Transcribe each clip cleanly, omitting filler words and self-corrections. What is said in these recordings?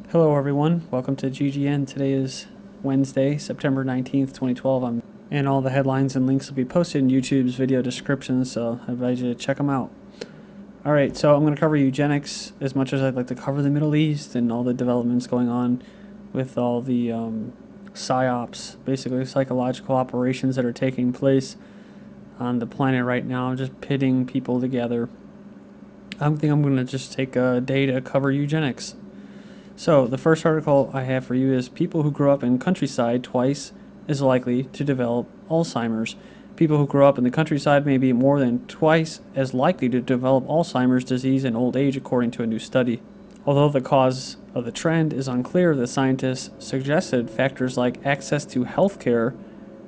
Hello everyone, welcome to GGN. Today is Wednesday, September 19th, 2012, and all the headlines and links will be posted in YouTube's video description, so I advise you to check them out. Alright, so I'm going to cover eugenics as much as I'd like to cover the Middle East and all the developments going on with all the PSYOPs, basically psychological operations that are taking place on the planet right now, just pitting people together. I think I'm going to just take a day to cover eugenics. So, the first article I have for you is people who grow up in countryside twice as likely to develop Alzheimer's. People who grow up in the countryside may be more than twice as likely to develop Alzheimer's disease in old age, according to a new study. Although the cause of the trend is unclear, the scientists suggested factors like access to health care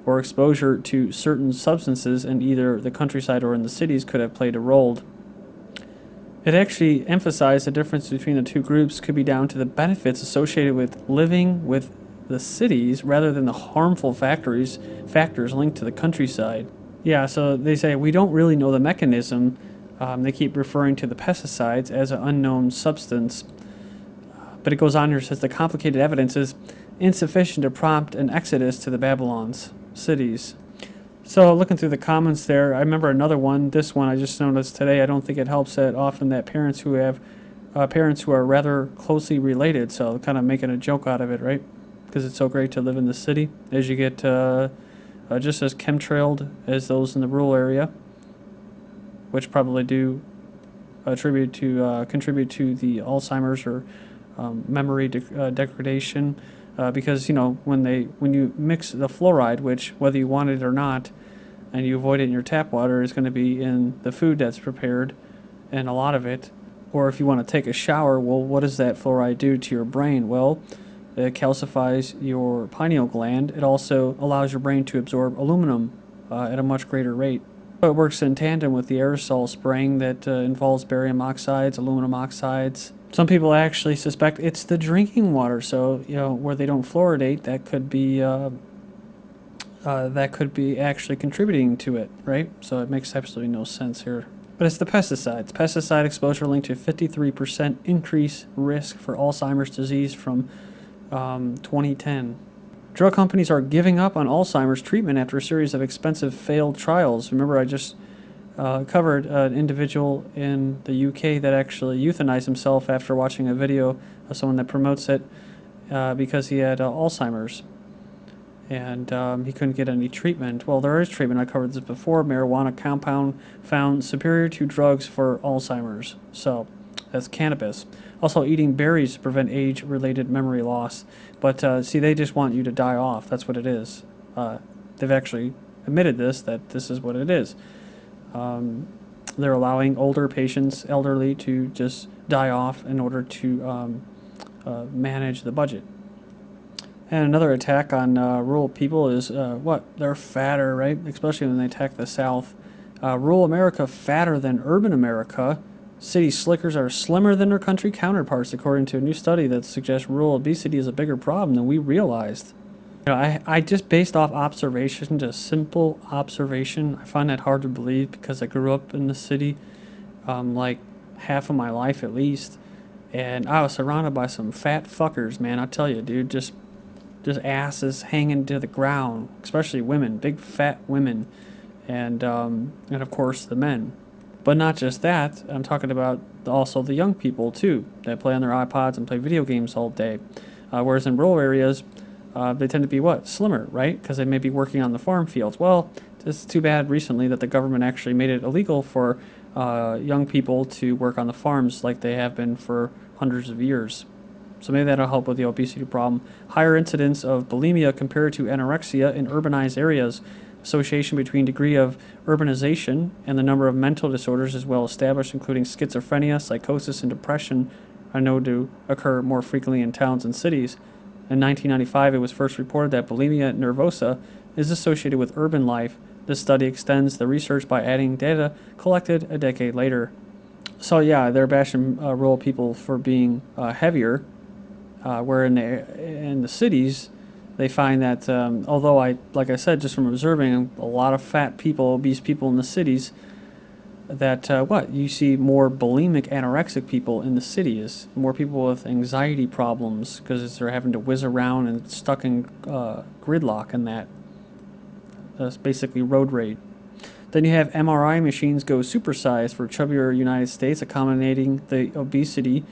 or exposure to certain substances in either the countryside or in the cities could have played a role. It actually emphasized the difference between the two groups could be down to the benefits associated with living with the cities rather than the harmful factors linked to the countryside. Yeah, so they say we don't really know the mechanism. They keep referring to the pesticides as an unknown substance. But it goes on here, says the complicated evidence is insufficient to prompt an exodus to the Babylon's cities. So looking through the comments there, I remember another one. This one I just noticed today. I don't think it helps that often that parents who have parents who are rather closely related. So kind of making a joke out of it, right? Because it's so great to live in the city as you get just as chemtrailed as those in the rural area, which probably do contribute to the Alzheimer's or memory degradation. Because when you mix the fluoride, which whether you want it or not, and you avoid it in your tap water, is going to be in the food that's prepared, and a lot of it. Or if you want to take a shower, well, what does that fluoride do to your brain? Well, it calcifies your pineal gland. It also allows your brain to absorb aluminum at a much greater rate. It works in tandem with the aerosol spraying that involves barium oxides, aluminum oxides. Some people actually suspect it's the drinking water, so where they don't fluoridate, that could be actually contributing to it, right? So it makes absolutely no sense here. But it's the pesticides. Pesticide exposure linked to 53% increase risk for Alzheimer's disease from 2010. Drug companies are giving up on Alzheimer's treatment after a series of expensive failed trials. Remember, I just covered an individual in the UK that actually euthanized himself after watching a video of someone that promotes it because he had Alzheimer's. And he couldn't get any treatment. Well, there is treatment. I covered this before. Marijuana compound found superior to drugs for Alzheimer's. So that's cannabis. Also, eating berries to prevent age-related memory loss. But see, they just want you to die off. That's what it is. They've actually admitted that this is what it is. They're allowing older patients, elderly, to just die off in order to manage the budget. And another attack on rural people is they're fatter, right? Especially when they attack the South. Rural America fatter than urban America. City slickers are slimmer than their country counterparts, according to a new study that suggests rural obesity is a bigger problem than we realized. I just based off observation, just simple observation. I find that hard to believe because I grew up in the city, like half of my life at least, and I was surrounded by some fat fuckers, man. I tell you, dude, just asses hanging to the ground, especially women, big fat women, and of course the men. But not just that, I'm talking about also the young people too, that play on their iPods and play video games all day. Whereas in rural areas, they tend to be slimmer, right? Because they may be working on the farm fields. Well, it's too bad recently that the government actually made it illegal for young people to work on the farms like they have been for hundreds of years. So maybe that'll help with the obesity problem. Higher incidence of bulimia compared to anorexia in urbanized areas. Association between degree of urbanization and the number of mental disorders is well established, including schizophrenia, psychosis, and depression are known to occur more frequently in towns and cities. In 1995, it was first reported that bulimia nervosa is associated with urban life. This study extends the research by adding data collected a decade later. So yeah, they're bashing rural people for being heavier. Where in the cities, they find that although like I said, just from observing a lot of fat people, obese people in the cities, that what you see more bulimic anorexic people in the cities, more people with anxiety problems because they're having to whiz around and stuck in gridlock and that. That's basically road rage. Then you have MRI machines go supersized for chubbier United States, accommodating the obesity,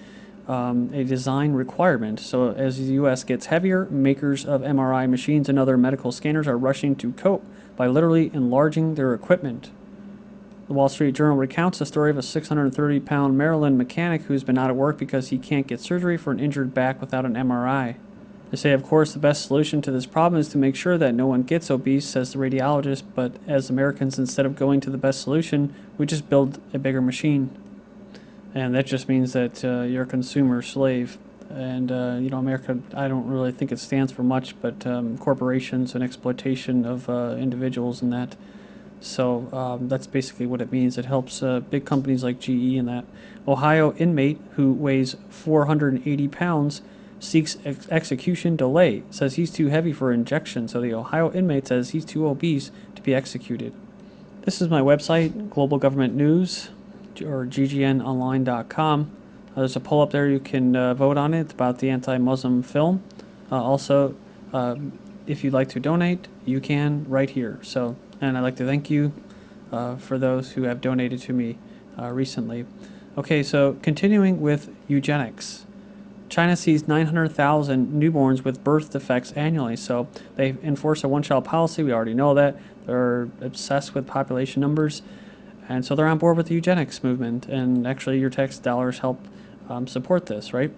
a design requirement. So as the U.S. gets heavier, makers of MRI machines and other medical scanners are rushing to cope by literally enlarging their equipment. The Wall Street Journal recounts the story of a 630-pound Maryland mechanic who's been out of work because he can't get surgery for an injured back without an MRI. They say, of course, the best solution to this problem is to make sure that no one gets obese, says the radiologist, but as Americans, instead of going to the best solution, we just build a bigger machine. And that just means that you're a consumer slave. And, America, I don't really think it stands for much, but corporations and exploitation of individuals and that. So that's basically what it means. It helps big companies like GE and that. Ohio inmate who weighs 480 pounds seeks execution delay, says he's too heavy for injection. So the Ohio inmate says he's too obese to be executed. This is my website, Global Government News, or GGNonline.com. There's a poll up there. You can vote on it. It's about the anti-Muslim film. Also, if you'd like to donate, you can right here. So, and I'd like to thank you for those who have donated to me recently. Okay, so continuing with eugenics. China sees 900,000 newborns with birth defects annually, so they enforce a one-child policy. We already know that. They're obsessed with population numbers, and so they're on board with the eugenics movement, and actually your tax dollars help support this, right?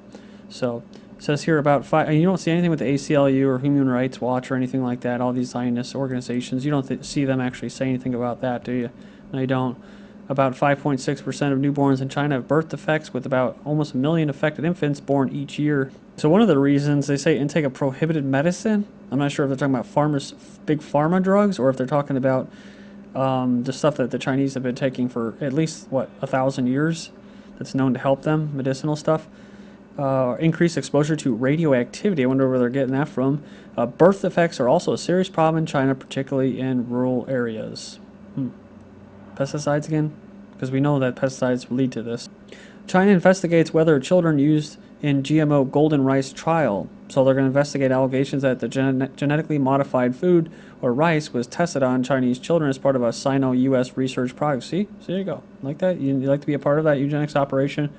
So it says here about you don't see anything with the ACLU or Human Rights Watch or anything like that, all these Zionist organizations. You don't see them actually say anything about that, do you? No, you don't. About 5.6% of newborns in China have birth defects, with about almost 1 million affected infants born each year. So one of the reasons they say intake of prohibited medicine, I'm not sure if they're talking about big pharma drugs, or if they're talking about the stuff that the Chinese have been taking for at least, 1,000 years, that's known to help them, medicinal stuff. Increased exposure to radioactivity. I wonder where they're getting that from. Birth defects are also a serious problem in China, particularly in rural areas. Pesticides again? Because we know that pesticides lead to this. China investigates whether children used in GMO golden rice trial. So they're going to investigate allegations that the genetically modified food or rice was tested on Chinese children as part of a Sino-U.S. research project. See? So there you go. Like that? You like to be a part of that eugenics operation?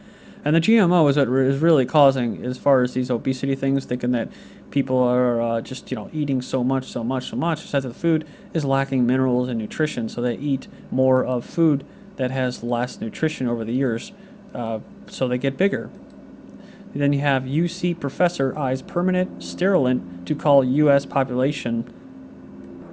And the GMO is what is really causing, as far as these obesity things, thinking that people are just, eating so much, is that the food is lacking minerals and nutrition, so they eat more of food that has less nutrition over the years, so they get bigger. Then you have UC professor eyes permanent Sterilant to cull U.S. population.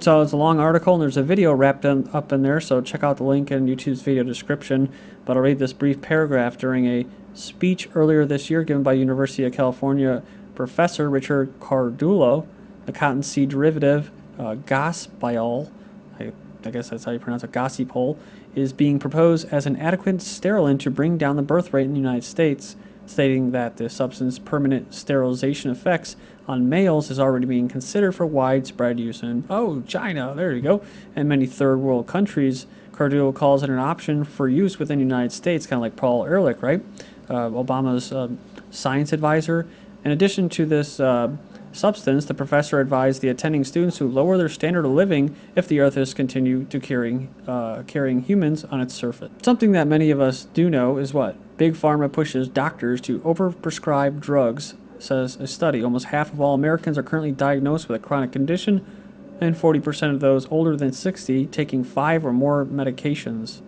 So it's a long article, and there's a video wrapped up in there, so check out the link in YouTube's video description. But I'll read this brief paragraph. During a speech earlier this year given by University of California Professor Richard Cardullo, the cottonseed derivative gossypol, I guess that's how you pronounce it, gossypol, is being proposed as an adequate sterilant to bring down the birth rate in the United States, stating that the substance's permanent sterilization effects on males is already being considered for widespread use in, China, there you go, and many third world countries. Cardullo calls it an option for use within the United States, kind of like Paul Ehrlich, right? Obama's science advisor. In addition to this substance, the professor advised the attending students to lower their standard of living if the Earth is continue to carrying humans on its surface. Something that many of us do know is what? Big Pharma pushes doctors to overprescribe drugs, says a study. Almost half of all Americans are currently diagnosed with a chronic condition, and 40% of those older than 60 taking 5 or more medications.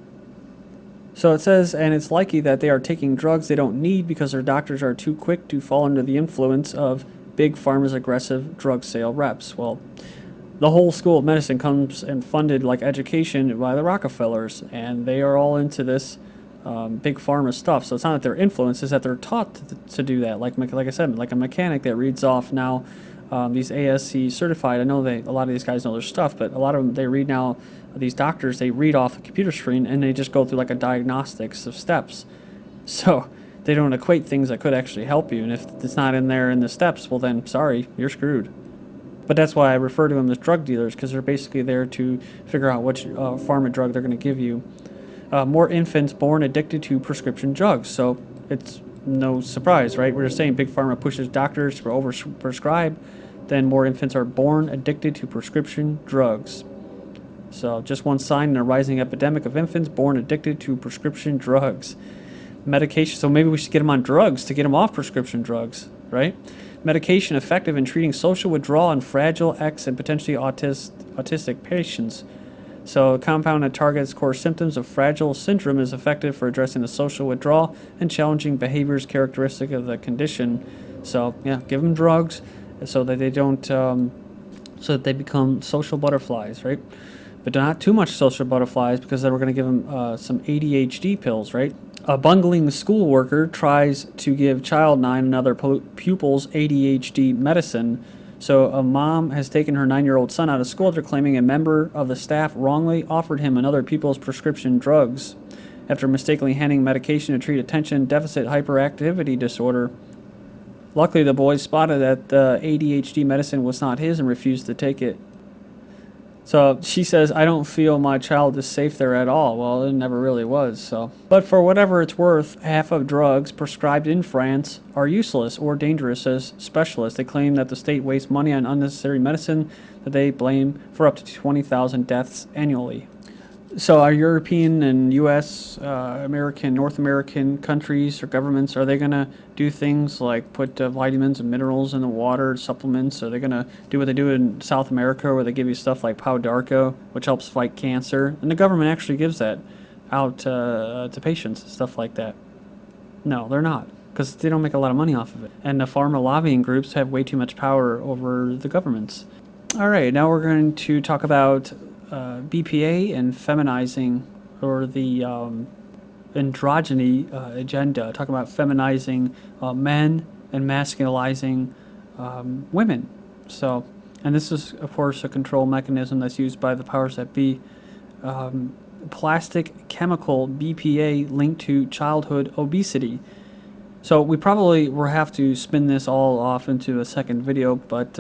So it says, and it's likely that they are taking drugs they don't need because their doctors are too quick to fall under the influence of Big Pharma's aggressive drug sale reps. Well, the whole school of medicine comes and funded like education by the Rockefellers, and they are all into this Big Pharma stuff. So it's not that they're influenced, it's that they're taught to do that. Like I said, like a mechanic that reads off now these ASC certified. I know a lot of these guys know their stuff, but a lot of them, they read now, these doctors, they read off the computer screen and they just go through like a diagnostics of steps. So they don't equate things that could actually help you. And if it's not in there in the steps, well then, sorry, you're screwed. But that's why I refer to them as drug dealers, because they're basically there to figure out which pharma drug they're going to give you. more infants born addicted to prescription drugs. So it's no surprise, right? We're just saying Big Pharma pushes doctors to overprescribe, then more infants are born addicted to prescription drugs. So just one sign in a rising epidemic of infants born addicted to prescription drugs. Medication, so maybe we should get them on drugs to get them off prescription drugs, right? Medication effective in treating social withdrawal in fragile X and potentially autistic patients. So a compound that targets core symptoms of Fragile syndrome is effective for addressing the social withdrawal and challenging behaviors characteristic of the condition. So yeah, give them drugs so that they don't, so that they become social butterflies, right? But not too much social butterflies, because then we're going to give them some ADHD pills, right? A bungling school worker tries to give child 9 and other pupils ADHD medicine. So a mom has taken her 9-year-old son out of school after claiming a member of the staff wrongly offered him another pupil's prescription drugs after mistakenly handing medication to treat attention deficit hyperactivity disorder. Luckily, the boy spotted that the ADHD medicine was not his and refused to take it. So she says, I don't feel my child is safe there at all. Well, it never really was. So, but for whatever it's worth, half of drugs prescribed in France are useless or dangerous, says specialists. They claim that the state wastes money on unnecessary medicine that they blame for up to 20,000 deaths annually. So our European and U.S., American, North American countries or governments, are they going to do things like put vitamins and minerals in the water, supplements? Are they going to do what they do in South America, where they give you stuff like Pau d'Arco, which helps fight cancer? And the government actually gives that out to patients, stuff like that. No, they're not, because they don't make a lot of money off of it. And the pharma lobbying groups have way too much power over the governments. All right, now we're going to talk about BPA and feminizing, or the androgyny agenda, talking about feminizing men and masculinizing women. So, and this is, of course, a control mechanism that's used by the powers that be. Plastic chemical BPA linked to childhood obesity. So we probably will have to spin this all off into a second video, but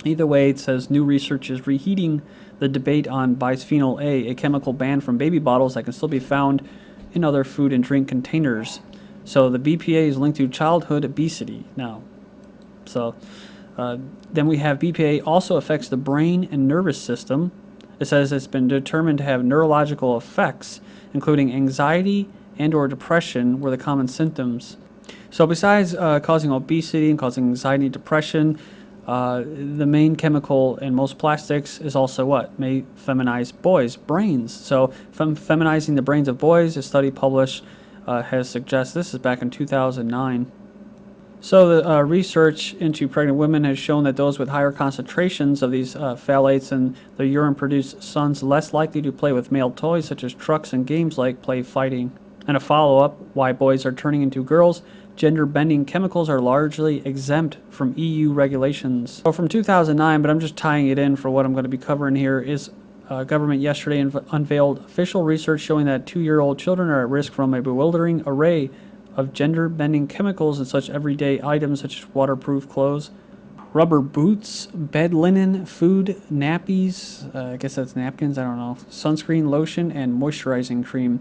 either way, it says new research is reheating the debate on bisphenol A, a chemical banned from baby bottles that can still be found in other food and drink containers. So the BPA is linked to childhood obesity now. So then we have BPA also affects the brain and nervous system. It says it's been determined to have neurological effects, including anxiety and or depression were the common symptoms. So besides causing obesity and causing anxiety and depression, the main chemical in most plastics is also what? May feminize boys' brains. So feminizing the brains of boys, a study published has suggested, this is back in 2009. So the research into pregnant women has shown that those with higher concentrations of these phthalates in their urine produce sons less likely to play with male toys such as trucks and games like play fighting. And a follow-up, why boys are turning into girls, gender-bending chemicals are largely exempt from EU regulations. So from 2009, but I'm just tying it in for what I'm going to be covering here, is government yesterday unveiled official research showing that 2-year-old children are at risk from a bewildering array of gender-bending chemicals in such everyday items such as waterproof clothes, rubber boots, bed linen, food, nappies, I guess that's napkins, I don't know, sunscreen, lotion, and moisturizing cream.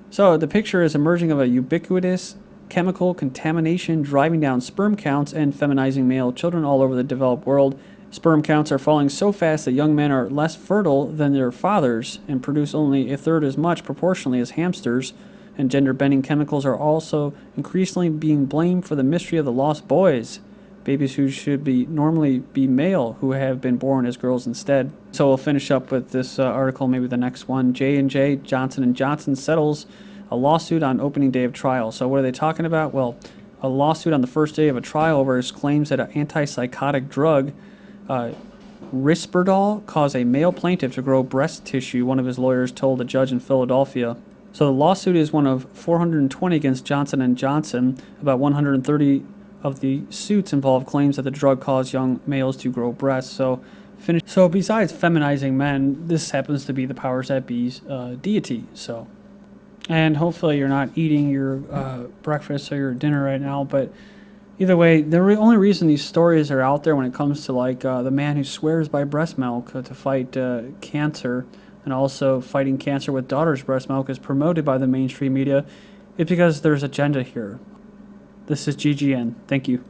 So the picture is emerging of a ubiquitous chemical contamination driving down sperm counts and feminizing male children all over the developed world. Sperm counts are falling so fast that young men are less fertile than their fathers and produce only a third as much proportionally as hamsters. And gender-bending chemicals are also increasingly being blamed for the mystery of the lost boys, babies who should normally be male, who have been born as girls instead. So we'll finish up with this article, maybe the next one. J&J, Johnson & Johnson settles a lawsuit on opening day of trial. So what are they talking about? Well, a lawsuit on the first day of a trial over his claims that an antipsychotic drug, Risperdal, caused a male plaintiff to grow breast tissue, one of his lawyers told a judge in Philadelphia. So the lawsuit is one of 420 against Johnson & Johnson. About 130 of the suits involve claims that the drug caused young males to grow breasts. So besides feminizing men, this happens to be the powers that be's deity. So, and hopefully you're not eating your breakfast or your dinner right now. But either way, the only reason these stories are out there when it comes to like the man who swears by breast milk to fight cancer, and also fighting cancer with daughter's breast milk is promoted by the mainstream media, it's because there's agenda here. This is GGN. Thank you.